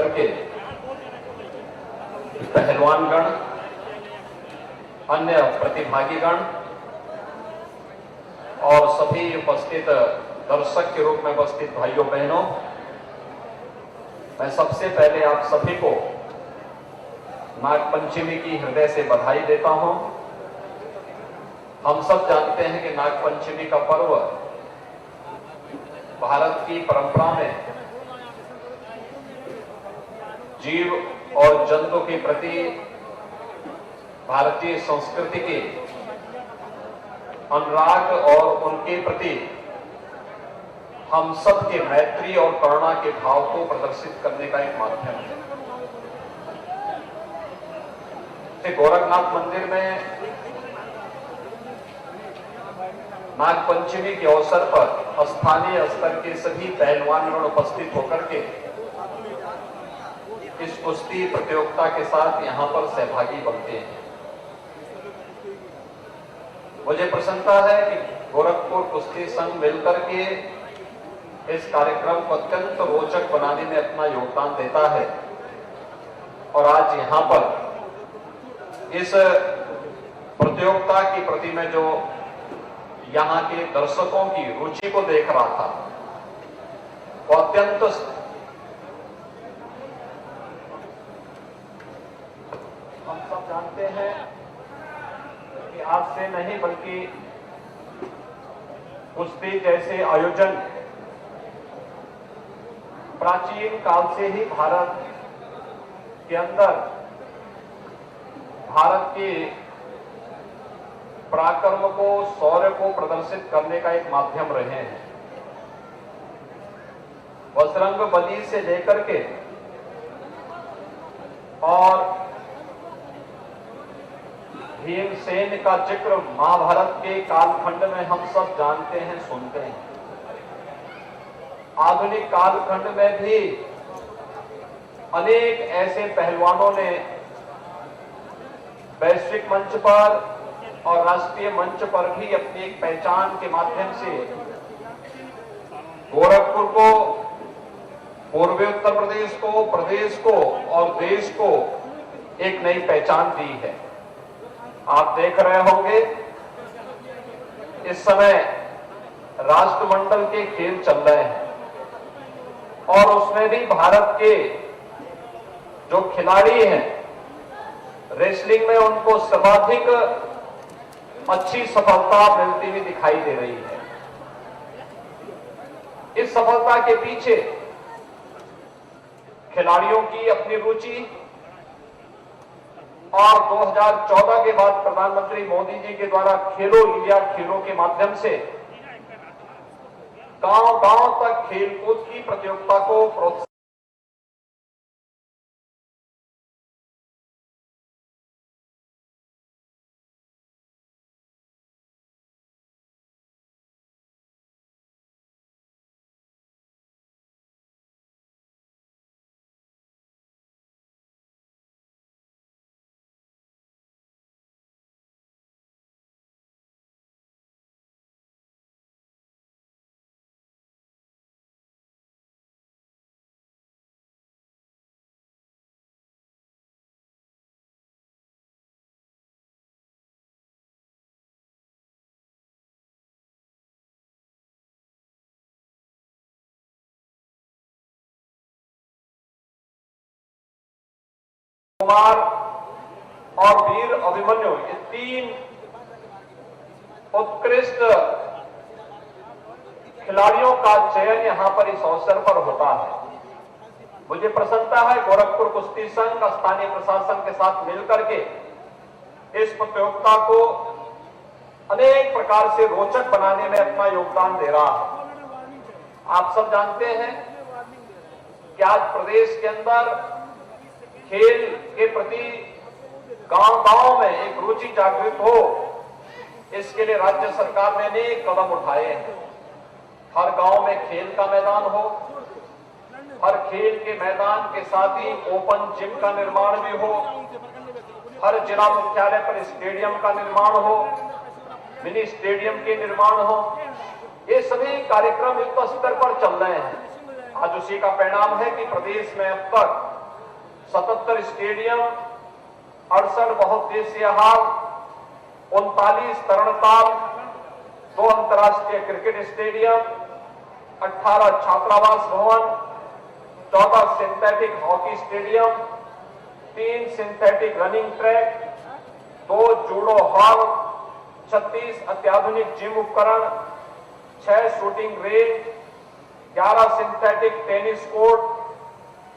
स्तर के पहलवानगण, अन्य प्रतिभागीगण और सभी उपस्थित दर्शक के रूप में उपस्थित भाइयों बहनों, मैं सबसे पहले आप सभी को नागपंचमी की हृदय से बधाई देता हूं। हम सब जानते हैं कि नागपंचमी का पर्व भारत की परंपरा में जीव और जंतु के प्रति भारतीय संस्कृति के अनुराग और उनके प्रति हम सब के मैत्री और करुणा के भाव को प्रदर्शित करने का एक माध्यम है। गोरखनाथ मंदिर में नागपंचमी के अवसर पर स्थानीय स्तर के सभी पहलवानगण उपस्थित होकर के इस कुश्ती प्रतियोगिता के साथ यहां पर सहभागी बनते हैं। मुझे प्रसन्नता है कि गोरखपुर कुश्ती संघ मिलकर के इस कार्यक्रम को अत्यंत रोचक बनाने में अपना योगदान देता है और आज यहां पर इस प्रतियोगिता के प्रति में जो यहां के दर्शकों की रुचि को देख रहा था, वो अत्यंत हम सब जानते हैं कि आज से नहीं बल्कि कुश्ती जैसे आयोजन प्राचीन काल से ही भारत के अंदर भारत के पराक्रम को, शौर्य को प्रदर्शित करने का एक माध्यम रहे हैं। बजरंग बली से लेकर के और भीमसेन का जिक्र महाभारत के कालखंड में हम सब जानते हैं, सुनते हैं। आधुनिक कालखंड में भी अनेक ऐसे पहलवानों ने वैश्विक मंच पर और राष्ट्रीय मंच पर भी अपनी एक पहचान के माध्यम से गोरखपुर को, पूर्वी उत्तर प्रदेश को, प्रदेश को और देश को एक नई पहचान दी है। आप देख रहे होंगे इस समय राष्ट्रमंडल के खेल चल रहे हैं और उसमें भी भारत के जो खिलाड़ी हैं रेसलिंग में उनको सर्वाधिक अच्छी सफलता मिलती हुई दिखाई दे रही है। इस सफलता के पीछे खिलाड़ियों की अपनी रुचि और 2014 के बाद प्रधानमंत्री मोदी जी के द्वारा खेलो इंडिया खेलों के माध्यम से गांव-गांव तक खेलकूद की प्रतियोगिता को प्रोत्साहन कुमार और वीर अभिमन्यु, ये तीन उत्कृष्ट खिलाड़ियों का चयन यहां पर इस अवसर पर होता है। मुझे प्रसन्नता है गोरखपुर कुश्ती संघ स्थानीय प्रशासन के साथ मिलकर के इस प्रतियोगिता को अनेक प्रकार से रोचक बनाने में अपना योगदान दे रहा है। आप सब जानते हैं कि आज प्रदेश के अंदर खेल के प्रति गांव-गांव में एक रुचि जागृत हो, इसके लिए राज्य सरकार ने अनेक कदम उठाए हैं। हर गांव में खेल का मैदान हो, हर खेल के मैदान के साथ ही ओपन जिम का निर्माण भी हो, हर जिला मुख्यालय पर स्टेडियम का निर्माण हो, मिनी स्टेडियम के निर्माण हो। ये सभी कार्यक्रम युद्ध स्तर पर चल रहे हैं। आज उसी का परिणाम है कि प्रदेश में अब तक 77 स्टेडियम, 68 बहुउद्देशीय हॉल, 39 तरणताल, 2 अंतर्राष्ट्रीय क्रिकेट स्टेडियम, 18 छात्रावास भवन, 14 synthetic hockey stadium, 3 synthetic running track, 2 judo hall, 36 अत्याधुनिक जिम उपकरण, 6 shooting range, 11 synthetic tennis court,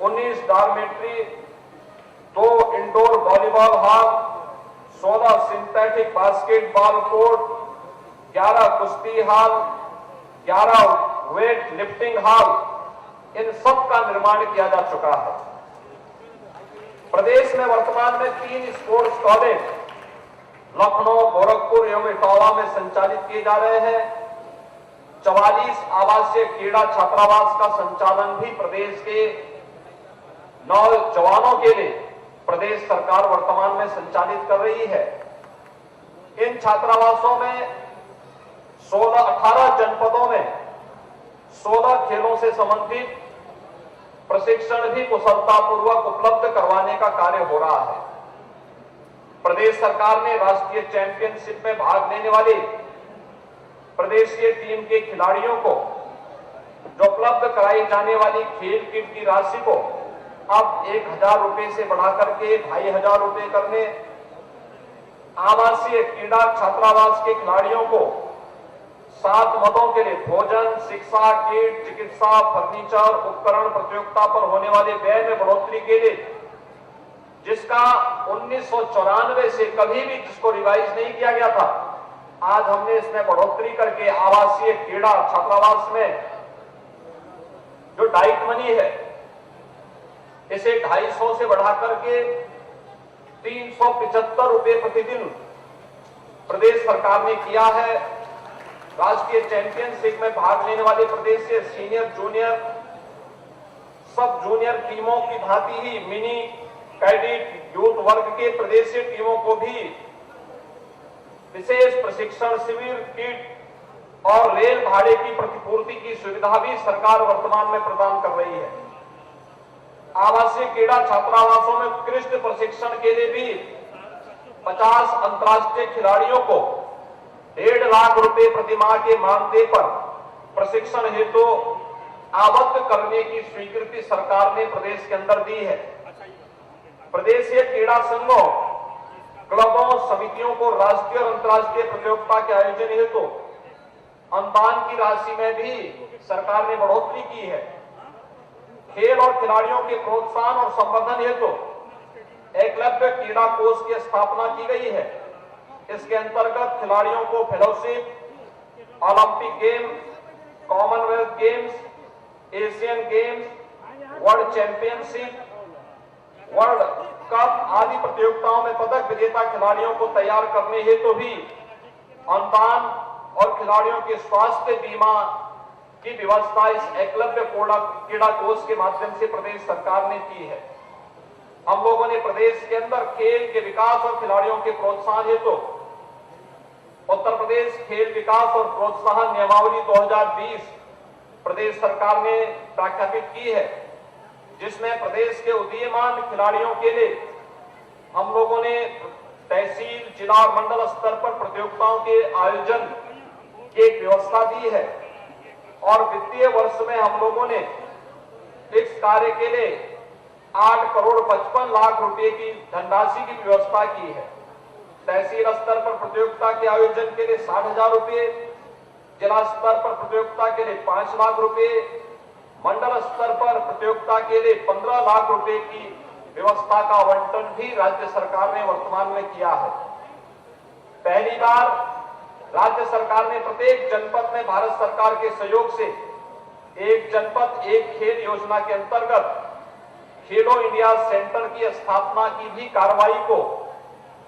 19 dormitory, 2 indoor volleyball hall, 16 synthetic basketball court, 11 कुश्ती हॉल, 11 वेट लिफ्टिंग हॉल, इन सब का निर्माण किया जा चुका है। प्रदेश में वर्तमान में 3 स्पोर्ट्स कॉलेज लखनऊ, गोरखपुर एवं इटावा में संचालित किए जा रहे हैं। 44 आवासीय क्रीड़ा छात्रावास का संचालन भी प्रदेश के नौजवानों के लिए प्रदेश सरकार वर्तमान में संचालित कर रही है। इन छात्रावासों में 18 जनपदों में 16 खेलों से संबंधित प्रशिक्षण भी कुशलतापूर्वक उपलब्ध करवाने का कार्य हो रहा है। प्रदेश सरकार ने राष्ट्रीय चैंपियनशिप में भाग लेने वाले प्रदेश की टीम के खिलाड़ियों को जो उपलब्ध कराई जाने वाली खेल किट की राशि को अब 1000 रुपए से बढ़ाकर के 2500 रुपए करने, आवासीय क्रीड़ा छात्रावास के खिलाड़ियों को 7 मदों के लिए भोजन, शिक्षा किट, चिकित्सा, फर्नीचर, उपकरण प्रतियोगिता पर होने वाले व्यय में बढ़ोतरी के लिए, जिसका 1994 से कभी भी जिसको रिवाइज नहीं किया गया था, आज हमने इसमें बढ़ोतरी करके आवासीय क्रीड़ा छात्रावास में जो डाइट मनी है इसे 250 से बढ़ाकर के 375 रुपए प्रतिदिन प्रदेश सरकार ने किया है। राष्ट्रीय चैंपियनशिप में भाग लेने वाले प्रदेश से सीनियर, जूनियर, सब जूनियर टीमों की भांति ही मिनी कैडेट यूथ वर्ग के प्रदेशीय टीमों को भी विशेष प्रशिक्षण शिविर, किट और रेल भाड़े की प्रतिपूर्ति की सुविधा भी सरकार वर्तमान में प्रदान कर रही है। आवासीय क्रीड़ा छात्रावासों में उत्कृष्ट प्रशिक्षण के लिए भी 50 अंतर्राष्ट्रीय खिलाड़ियों को 1.5 लाख रुपए प्रति माह के मानदेय पर प्रशिक्षण हेतु आबद्ध करने की स्वीकृति सरकार ने प्रदेश के अंदर दी है। प्रदेशीय क्रीड़ा संघों, क्लबों, समितियों को राष्ट्रीय और अंतर्राष्ट्रीय प्रतियोगिता के आयोजन हेतु अनुदान की राशि में भी सरकार ने बढ़ोतरी की है। खेल और खिलाड़ियों के प्रोत्साहन और संवर्धन हेतु एकलव्य क्रीड़ा कोष की स्थापना की गई है। इसके अंतर्गत खिलाड़ियों को fellowship, Olympic game, Commonwealth games, Asian games, world championship, world cup आदि प्रतियोगिताओं में पदक विजेता खिलाड़ियों को तैयार करने हेतु भी अनुदान और खिलाड़ियों के स्वास्थ्य बीमा की व्यवस्था इस एकलव्य क्रीड़ा कोष के माध्यम से प्रदेश सरकार ने की है। हम लोगों ने प्रदेश के अंदर खेल के विकास और खिलाड़ियों के प्रोत्साहन हेतु उत्तर प्रदेश खेल विकास और प्रोत्साहन नियमावली 2020 प्रदेश सरकार ने प्रख्यापित की है, जिसमें प्रदेश के उदीयमान खिलाड़ियों के लिए हम लोगों ने तहसील, जिला और मंडल स्तर पर प्रतियोगिताओं के आयोजन की एक व्यवस्था दी है और वित्तीय वर्ष में हम लोगों ने इस कार्य के लिए 8 करोड़ 55 लाख रुपए की धनराशि की व्यवस्था की है। तहसील स्तर पर प्रतियोगिता के आयोजन के लिए 60,000 रुपए, जिला स्तर पर प्रतियोगिता के लिए 5 लाख रुपए, मंडल स्तर पर प्रतियोगिता के लिए 15 लाख रुपए की व्यवस्था का आवंटन भी राज्य सरकार ने वर्तमान में किया है। पहली बार राज्य सरकार ने प्रत्येक जनपद में भारत सरकार के सहयोग से एक जनपद एक खेल योजना के अंतर्गत खेलो इंडिया सेंटर की स्थापना की भी कार्रवाई को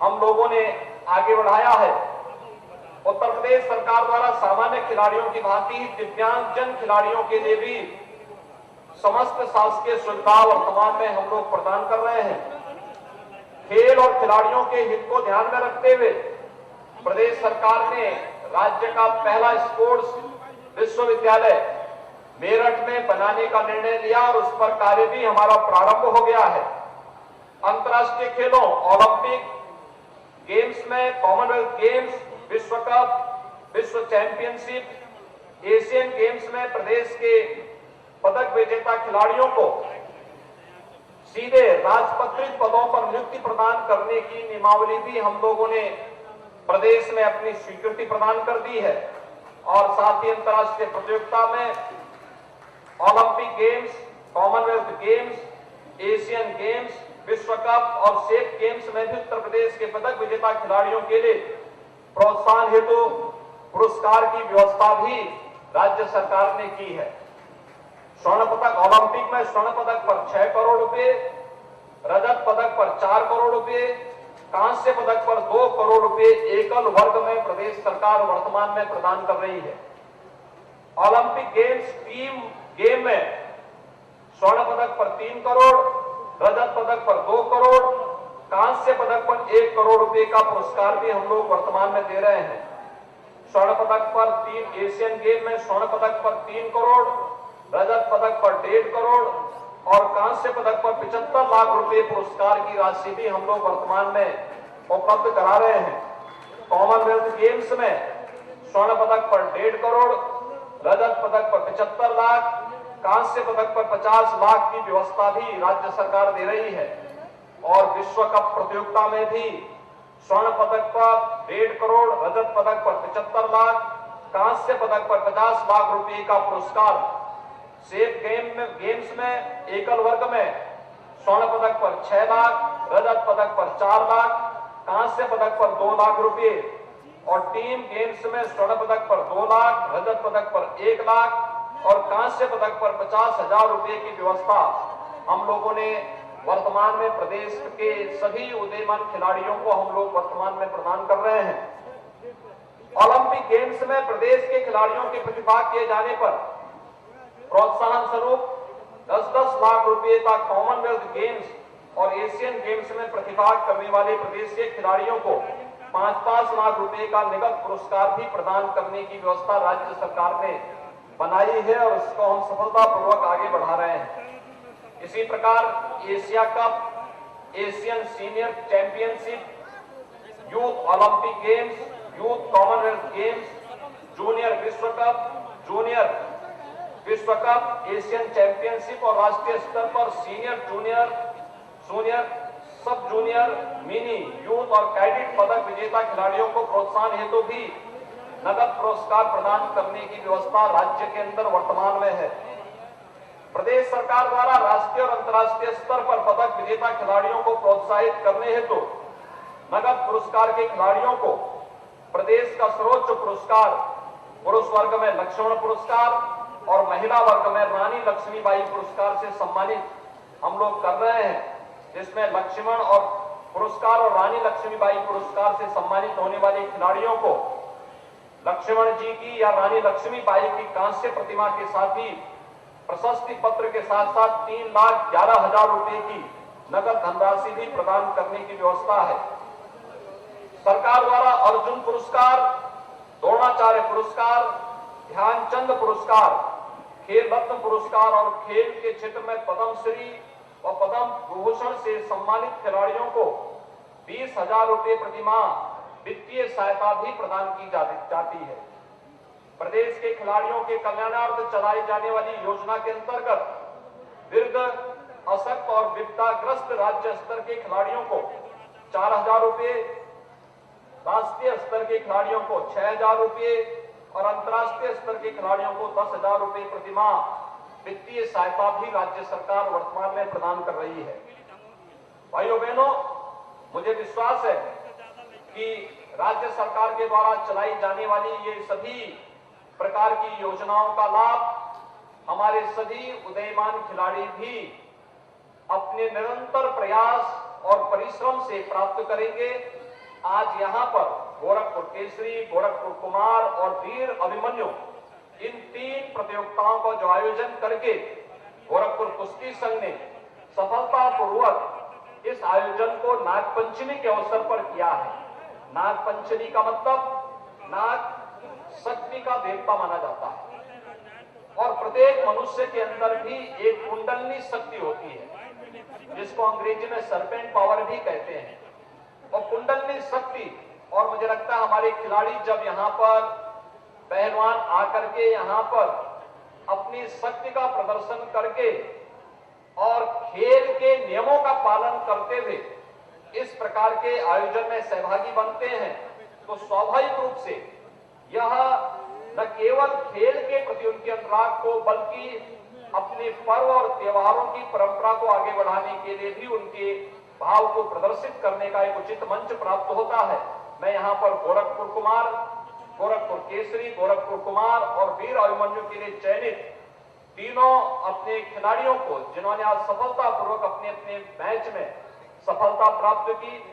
हम लोगों ने आगे बढ़ाया है। उत्तर प्रदेश सरकार द्वारा सामान्य खिलाड़ियों की भांति ही दिव्यांगजन खिलाड़ियों के लिए भी समस्त शासकीय सुविधा वर्तमान में हम लोग प्रदान कर रहे हैं। खेल और खिलाड़ियों के हित को ध्यान में रखते हुए प्रदेश सरकार ने राज्य का पहला स्पोर्ट्स विश्वविद्यालय मेरठ में बनाने का निर्णय लिया और उस पर कार्य भी हमारा प्रारंभ हो गया है। अंतर्राष्ट्रीय खेलों, ओलंपिक गेम्स में, कॉमनवेल्थ गेम्स, विश्व कप, विश्व चैंपियनशिप, एशियन गेम्स में प्रदेश के पदक विजेता खिलाड़ियों को सीधे राजपत्रित पदों पर नियुक्ति प्रदान करने की नियमावली भी हम लोगों ने प्रदेश में अपनी स्वीकृति प्रदान कर दी है। और साथ ही अंतर्राष्ट्रीय प्रतियोगिता में Olympic games, Commonwealth games, Asian games, विश्व कप और सेफ गेम्स में भी उत्तर प्रदेश के पदक विजेता खिलाड़ियों के लिए प्रोत्साहन हेतु पुरस्कार की व्यवस्था भी राज्य सरकार ने की है। स्वर्ण पदक, ओलंपिक में स्वर्ण पदक पर 6 करोड़ रुपए, रजत पदक पर 4 करोड़ रुपए, कांस्य पदक पर 2 करोड़ रुपए एकल वर्ग में प्रदेश सरकार वर्तमान में प्रदान कर रही है। ओलंपिक गेम्स टीम गेम में स्वर्ण पदक पर 3 करोड़, रजत पदक पर 2 करोड़, कांस्य पदक पर 1 करोड़ रुपए का पुरस्कार भी हम लोग वर्तमान में दे रहे हैं। स्वर्ण पदक पर 3, एशियन गेम में स्वर्ण पदक पर 3 करोड़, रजत पदक पर 1.5 करोड़ और कांस्य पदक पर 75 लाख रुपए पुरस्कार की राशि भी हम लोग वर्तमान में उपलब्ध करा रहे हैं। कॉमनवेल्थ गेम्स में स्वर्ण पदक पर 1.5 करोड़, रजत पदक पर 75 लाख, कांस्य पदक पर 50 लाख की व्यवस्था भी राज्य सरकार दे रही है। और विश्व कप प्रतियोगिता में भी स्वर्ण पदक पर 1.5 करोड़, रजत पदक पर 75 लाख, कांस्य पदक पर 50 लाख रुपए का पुरस्कार, सेफ गेम्स में एकल वर्ग में स्वर्ण पदक पर 6 लाख, रजत पदक पर 4 लाख, कांस्य पदक पर 2 लाख रुपए और टीम गेम्स में स्वर्ण पदक पर 2 लाख, रजत पदक पर 1 लाख और कांस्य पदक पर 50,000 रुपए की व्यवस्था हम लोगों ने वर्तमान में प्रदेश के सभी उदीयमान खिलाड़ियों को हम लोग वर्तमान में प्रदान कर रहे हैं। ओलंपिक गेम्स में प्रदेश के खिलाड़ियों के प्रतिभाग किए जाने पर प्रोत्साहन स्वरूप 10-10 लाख रुपए का कॉमनवेल्थ गेम्स और एशियन गेम्स में प्रतिभाग करने वाले प्रदेश के खिलाड़ियों को 5-5 लाख रुपए का नगद पुरस्कार भी प्रदान करने की व्यवस्था राज्य सरकार ने बनाई है और इसको हम सफलतापूर्वक आगे बढ़ा रहे हैं। इसी प्रकार Asia cup, Asian senior championship, youth Olympic games, youth Commonwealth games, junior विश्व कप, जूनियर विश्व कप, एशियन चैंपियनशिप और राष्ट्रीय स्तर पर सीनियर, जूनियर, सब जूनियर, मिनी, यूथ और कैडेट पदक विजेता खिलाड़ियों को प्रोत्साहन हेतु भी नगद पुरस्कार प्रदान करने की व्यवस्था राज्य के अंदर वर्तमान में है। प्रदेश सरकार द्वारा राष्ट्रीय और अंतर्राष्ट्रीय स्तर पर पदक विजेता खिलाड़ियों को प्रोत्साहित करने हेतु नगद पुरस्कार के खिलाड़ियों को प्रदेश का सर्वोच्च पुरस्कार पुरुष वर्ग में लक्ष्मण पुरस्कार और महिला वर्ग में रानी लक्ष्मीबाई पुरस्कार से सम्मानित हम लोग कर रहे हैं, जिसमें लक्ष्मण और पुरस्कार और रानी लक्ष्मीबाई पुरस्कार से सम्मानित होने वाले खिलाड़ियों को लक्ष्मण जी की या रानी लक्ष्मीबाई की कांस्य प्रतिमा के साथ ही प्रशस्ति पत्र के साथ साथ 3,11,000 रुपए की नगद धनराशि भी प्रदान करने की व्यवस्था है। सरकार द्वारा अर्जुन पुरस्कार, द्रोणाचार्य पुरस्कार, ध्यानचंद पुरस्कार, खेल रत्न पुरस्कार और खेल के क्षेत्र में पद्मश्री और पद्म विभूषण से सम्मानित खिलाड़ियों को 20,000 रुपए प्रतिमाह वित्तीय सहायता भी प्रदान की जाती है। प्रदेश के खिलाड़ियों के कल्याणार्थ चलाई जाने वाली योजना के अंतर्गत वृद्ध, अशक्त और विपदाग्रस्त राज्य स्तर के खिलाड़ियों को 4,000 रुपए, राष्ट्रीय स्तर के खिलाड़ियों को 6,000 रुपए और अंतर्राष्ट्रीय स्तर के खिलाड़ियों को 10,000 रुपए प्रतिमाह वित्तीय सहायता भी राज्य सरकार वर्तमान में प्रदान कर रही है। भाइयों बहनों, मुझे विश्वास है कि राज्य सरकार के द्वारा चलाई जाने वाली ये सभी प्रकार की योजनाओं का लाभ हमारे सभी उदीयमान खिलाड़ी भी अपने निरंतर प्रयास और परिश्रम से प्राप्त करेंगे। आज यहाँ पर गोरखपुर केसरी, गोरखपुर कुमार और वीर अभिमन्यु इन 3 प्रतियोगिताओं का जो आयोजन करके गोरखपुर कुश्ती संघ ने सफलतापूर्वक इस आयोजन को नागपंचमी के अवसर पर किया है। नागपंचमी का मतलब नाग शक्ति का देवता माना जाता है और प्रत्येक मनुष्य के अंदर भी एक कुंडलनी शक्ति होती है। जिसको अंग्रेजी में सरपेंट पावर भी कहते हैं, और कुंडलनी शक्ति। और मुझे लगता है हमारे खिलाड़ी जब यहां पर पहलवान आकर के यहां पर अपनी शक्ति का प्रदर्शन करके और खेल के नियमों का पालन करते हुए इस प्रकार के आयोजन में सहभागी बनते हैं, तो स्वाभाविक रूप से यह न केवल खेल के प्रति उनके अनुराग को, बल्कि अपने पर्व और त्योहारों की परंपरा को आगे बढ़ाने के लिए भी उनके भाव को प्रदर्शित करने का एक उचित मंच प्राप्त होता है। मैं यहाँ पर गोरखपुर कुमार, गोरखपुर केसरी, गोरखपुर कुमार और वीर अभिमन्यु के लिए चयनित तीनों अपने खिलाड़ियों को, जिन्होंने आज सफलतापूर्वक अपने अपने मैच में सफलता प्राप्त की।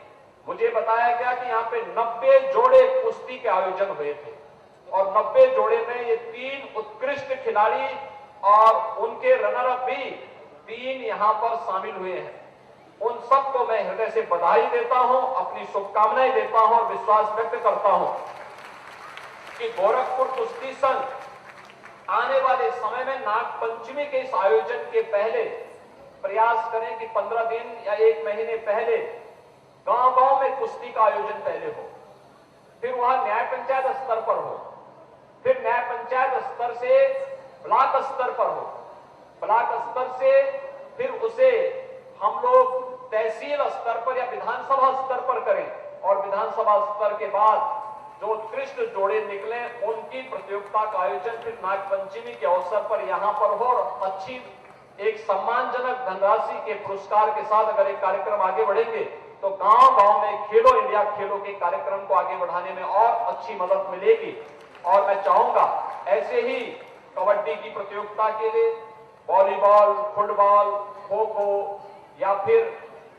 मुझे बताया गया कि यहाँ पे 90 जोड़े कुश्ती के आयोजन हुए थे और 90 जोड़े में ये 3 उत्कृष्ट खिलाड़ी और उनके रनर अप भी 3 यहाँ पर शामिल हुए हैं। उन सबको मैं हृदय से बधाई देता हूं, अपनी शुभकामनाएं देता हूं और विश्वास व्यक्त करता हूं कि गोरखपुर कुश्ती संघ आने वाले समय में नाग पंचमी के इस आयोजन के पहले प्रयास करें कि 15 दिन या 1 महीने पहले गांव-गांव में कुश्ती का आयोजन पहले हो, फिर वहां न्याय पंचायत स्तर पर हो, फिर न्याय पंचायत स्तर से ब्लॉक स्तर पर हो, ब्लॉक स्तर से फिर उसे हम लोग तहसील स्तर पर या विधानसभा स्तर पर करें और विधानसभा स्तर के बाद जो उत्कृष्ट जोड़े निकले उनकी प्रतियोगिता का आयोजन फिर नाग पंचमी के अवसर पर यहां पर हो और अच्छी एक सम्मानजनक धनराशि के पुरस्कार के साथ अगर एक कार्यक्रम आगे बढ़ेंगे तो गांव-गांव में खेलो इंडिया खेलो के कार्यक्रम को आगे बढ़ाने में और अच्छी मदद मिलेगी। और मैं चाहूंगा ऐसे ही कबड्डी की प्रतियोगिता के लिए, वॉलीबॉल, फुटबॉल, खो खो या फिर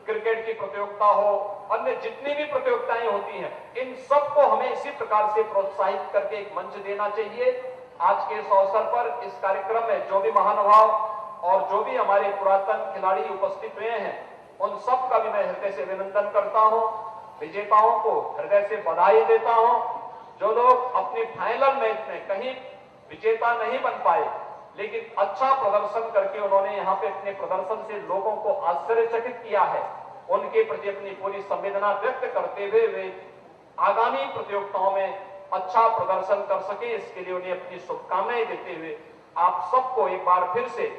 क्रिकेट की प्रतियोगिता हो, अन्य जितनी भी प्रतियोगिताएं होती हैं, इन सबको हमें इसी प्रकार से प्रोत्साहित करके एक मंच देना चाहिए। आज के इस अवसर पर इस कार्यक्रम में जो भी महानुभाव और जो भी हमारे पुरातन खिलाड़ी उपस्थित हुए हैं, उन सब का भी मैं हृदय से अभिनंदन करता हूं। विजेताओं को हृदय से बधाई देता हूं। जो लोग अपनी फाइनल मैच में कहीं विजेता नहीं बन पाए, लेकिन अच्छा प्रदर्शन करके उन्होंने यहाँ पे अपने प्रदर्शन से लोगों को आश्चर्यचकित किया है, उनके प्रति अपनी पूरी संवेदना व्यक्त करते हुए वे आगामी प्रतियोगिताओं में अच्छा प्रदर्शन कर सके, इसके लिए उन्हें अपनी शुभकामनाएं देते हुए आप सबको एक बार फिर से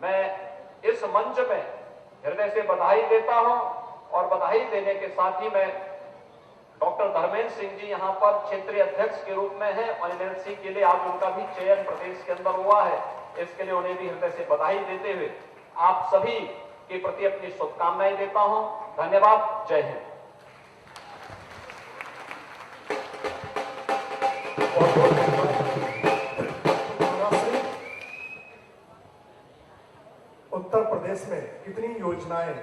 मैं इस मंच में हृदय से बधाई देता हूं। और बधाई देने के साथ ही मैं डॉक्टर धर्मेंद्र सिंह जी यहाँ पर क्षेत्रीय अध्यक्ष के रूप में हैं और एनएलसी के लिए आज उनका भी चयन प्रदेश के अंदर हुआ है, इसके लिए उन्हें भी हृदय से बधाई देते हुए आप सभी के प्रति अपनी शुभकामनाएं देता हूं। धन्यवाद। जय हिंद। उत्तर प्रदेश में कितनी योजनाएं